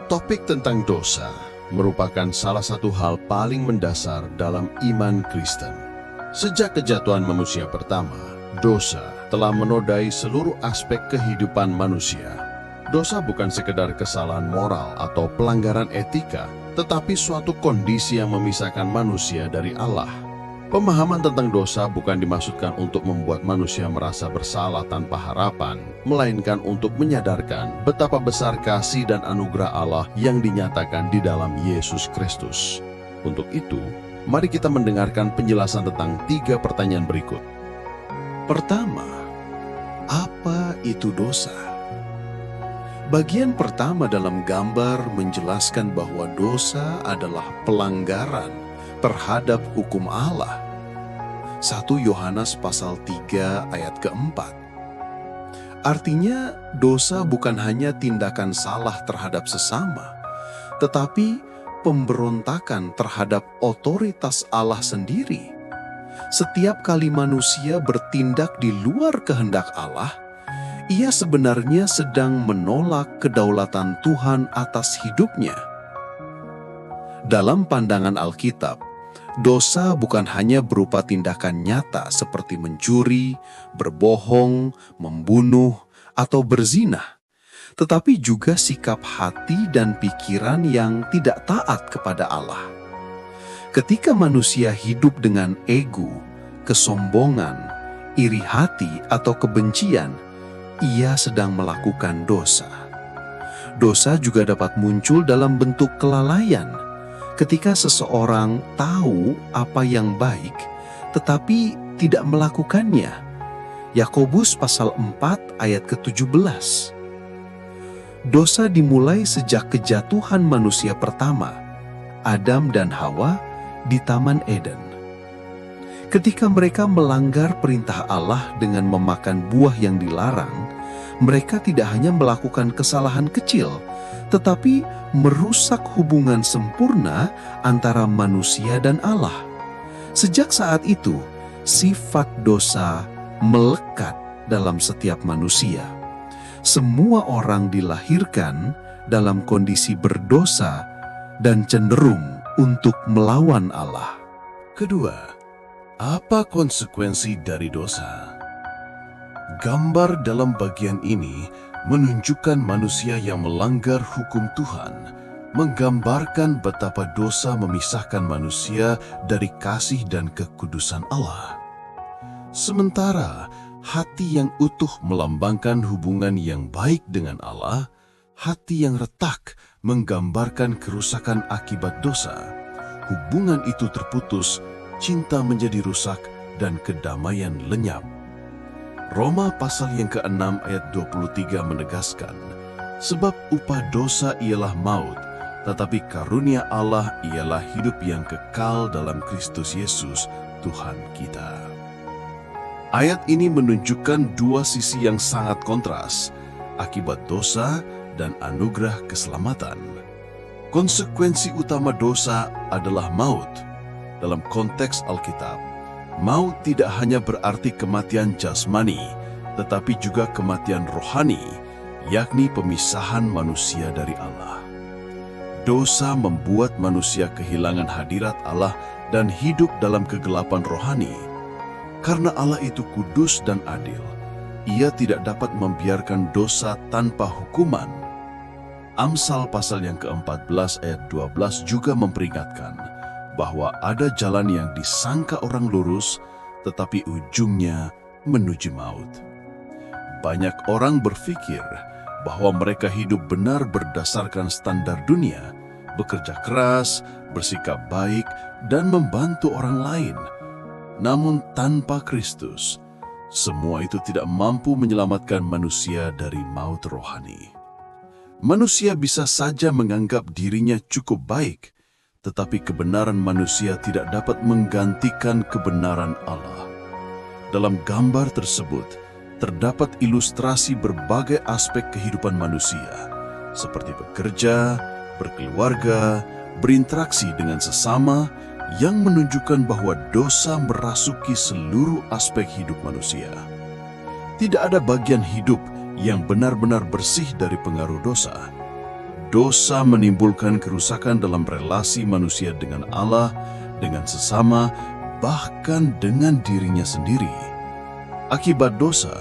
Topik tentang dosa merupakan salah satu hal paling mendasar dalam iman Kristen. Sejak kejatuhan manusia pertama, dosa telah menodai seluruh aspek kehidupan manusia. Dosa bukan sekedar kesalahan moral atau pelanggaran etika, tetapi suatu kondisi yang memisahkan manusia dari Allah. Pemahaman tentang dosa bukan dimaksudkan untuk membuat manusia merasa bersalah tanpa harapan, melainkan untuk menyadarkan betapa besar kasih dan anugerah Allah yang dinyatakan di dalam Yesus Kristus. Untuk itu, mari kita mendengarkan penjelasan tentang 3 pertanyaan berikut. Pertama, apa itu dosa? Bagian pertama dalam gambar menjelaskan bahwa dosa adalah pelanggaran terhadap hukum Allah. 1 Yohanes pasal 3 ayat keempat. Artinya, dosa bukan hanya tindakan salah terhadap sesama, tetapi pemberontakan terhadap otoritas Allah sendiri. Setiap kali manusia bertindak di luar kehendak Allah, ia sebenarnya sedang menolak kedaulatan Tuhan atas hidupnya. Dalam pandangan Alkitab, dosa bukan hanya berupa tindakan nyata seperti mencuri, berbohong, membunuh, atau berzina, tetapi juga sikap hati dan pikiran yang tidak taat kepada Allah. Ketika manusia hidup dengan ego, kesombongan, iri hati, atau kebencian, ia sedang melakukan dosa. Dosa juga dapat muncul dalam bentuk kelalaian, ketika seseorang tahu apa yang baik, tetapi tidak melakukannya. Yakobus pasal 4 ayat ke-17. Dosa dimulai sejak kejatuhan manusia pertama, Adam dan Hawa, di Taman Eden. Ketika mereka melanggar perintah Allah dengan memakan buah yang dilarang, mereka tidak hanya melakukan kesalahan kecil, tetapi merusak hubungan sempurna antara manusia dan Allah. Sejak saat itu, sifat dosa melekat dalam setiap manusia. Semua orang dilahirkan dalam kondisi berdosa dan cenderung untuk melawan Allah. Kedua, apa konsekuensi dari dosa? Gambar dalam bagian ini menunjukkan manusia yang melanggar hukum Tuhan, menggambarkan betapa dosa memisahkan manusia dari kasih dan kekudusan Allah. Sementara hati yang utuh melambangkan hubungan yang baik dengan Allah, hati yang retak menggambarkan kerusakan akibat dosa. Hubungan itu terputus, cinta menjadi rusak, dan kedamaian lenyap. Roma pasal yang ke-6 ayat 23 menegaskan, sebab upah dosa ialah maut, tetapi karunia Allah ialah hidup yang kekal dalam Kristus Yesus, Tuhan kita. Ayat ini menunjukkan 2 sisi yang sangat kontras, akibat dosa dan anugerah keselamatan. Konsekuensi utama dosa adalah maut. Dalam konteks Alkitab, maut tidak hanya berarti kematian jasmani, tetapi juga kematian rohani, yakni pemisahan manusia dari Allah. Dosa membuat manusia kehilangan hadirat Allah dan hidup dalam kegelapan rohani. Karena Allah itu kudus dan adil, Ia tidak dapat membiarkan dosa tanpa hukuman. Amsal pasal yang ke-14 ayat 12 juga memperingatkan bahwa ada jalan yang disangka orang lurus, tetapi ujungnya menuju maut. Banyak orang berpikir bahwa mereka hidup benar berdasarkan standar dunia, bekerja keras, bersikap baik, dan membantu orang lain. Namun tanpa Kristus, semua itu tidak mampu menyelamatkan manusia dari maut rohani. Manusia bisa saja menganggap dirinya cukup baik, tetapi kebenaran manusia tidak dapat menggantikan kebenaran Allah. Dalam gambar tersebut, terdapat ilustrasi berbagai aspek kehidupan manusia, seperti bekerja, berkeluarga, berinteraksi dengan sesama, yang menunjukkan bahwa dosa merasuki seluruh aspek hidup manusia. Tidak ada bagian hidup yang benar-benar bersih dari pengaruh dosa. Dosa menimbulkan kerusakan dalam relasi manusia dengan Allah, dengan sesama, bahkan dengan dirinya sendiri. Akibat dosa,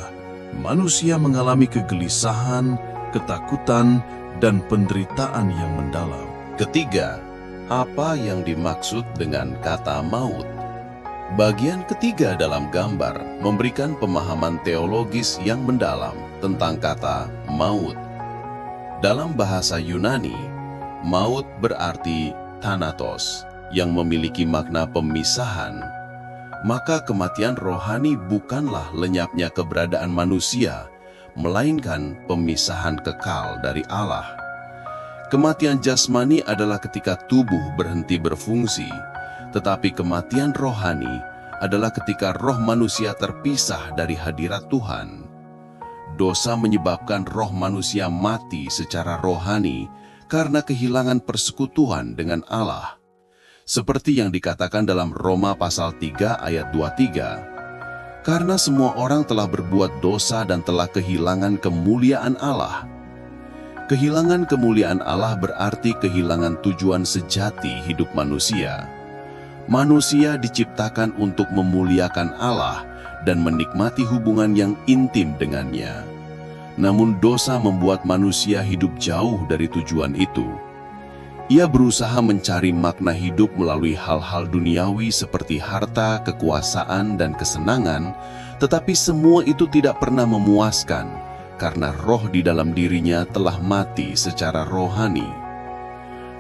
manusia mengalami kegelisahan, ketakutan, dan penderitaan yang mendalam. Ketiga, apa yang dimaksud dengan kata maut? Bagian ketiga dalam gambar memberikan pemahaman teologis yang mendalam tentang kata maut. Dalam bahasa Yunani, maut berarti thanatos, yang memiliki makna pemisahan. Maka kematian rohani bukanlah lenyapnya keberadaan manusia, melainkan pemisahan kekal dari Allah. Kematian jasmani adalah ketika tubuh berhenti berfungsi, tetapi kematian rohani adalah ketika roh manusia terpisah dari hadirat Tuhan. Dosa menyebabkan roh manusia mati secara rohani karena kehilangan persekutuan dengan Allah. Seperti yang dikatakan dalam Roma pasal 3 ayat 23, karena semua orang telah berbuat dosa dan telah kehilangan kemuliaan Allah. Kehilangan kemuliaan Allah berarti kehilangan tujuan sejati hidup manusia. Manusia diciptakan untuk memuliakan Allah dan menikmati hubungan yang intim dengannya. Namun dosa membuat manusia hidup jauh dari tujuan itu. Ia berusaha mencari makna hidup melalui hal-hal duniawi seperti harta, kekuasaan, dan kesenangan, tetapi semua itu tidak pernah memuaskan karena roh di dalam dirinya telah mati secara rohani.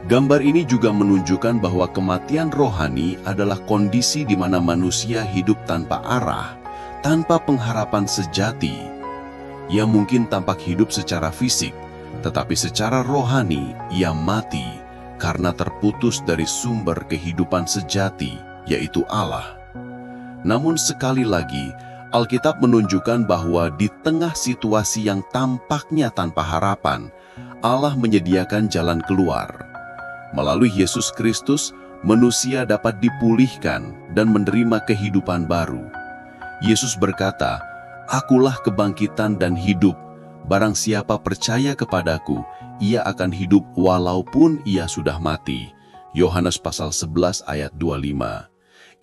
Gambar ini juga menunjukkan bahwa kematian rohani adalah kondisi di mana manusia hidup tanpa arah, tanpa pengharapan sejati. Ia mungkin tampak hidup secara fisik, tetapi secara rohani ia mati karena terputus dari sumber kehidupan sejati, yaitu Allah. Namun sekali lagi, Alkitab menunjukkan bahwa di tengah situasi yang tampaknya tanpa harapan, Allah menyediakan jalan keluar. Melalui Yesus Kristus, manusia dapat dipulihkan dan menerima kehidupan baru. Yesus berkata, "Akulah kebangkitan dan hidup. Barang siapa percaya kepadaku, ia akan hidup walaupun ia sudah mati." Yohanes pasal 11 ayat 25.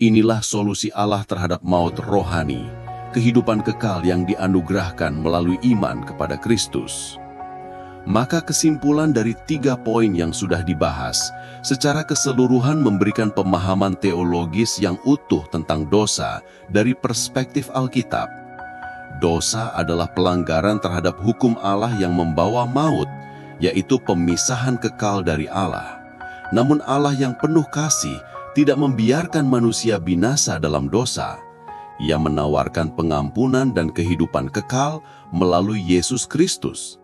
Inilah solusi Allah terhadap maut rohani, kehidupan kekal yang dianugerahkan melalui iman kepada Kristus. Maka kesimpulan dari 3 poin yang sudah dibahas, secara keseluruhan memberikan pemahaman teologis yang utuh tentang dosa dari perspektif Alkitab. Dosa adalah pelanggaran terhadap hukum Allah yang membawa maut, yaitu pemisahan kekal dari Allah. Namun Allah yang penuh kasih tidak membiarkan manusia binasa dalam dosa. Ia menawarkan pengampunan dan kehidupan kekal melalui Yesus Kristus.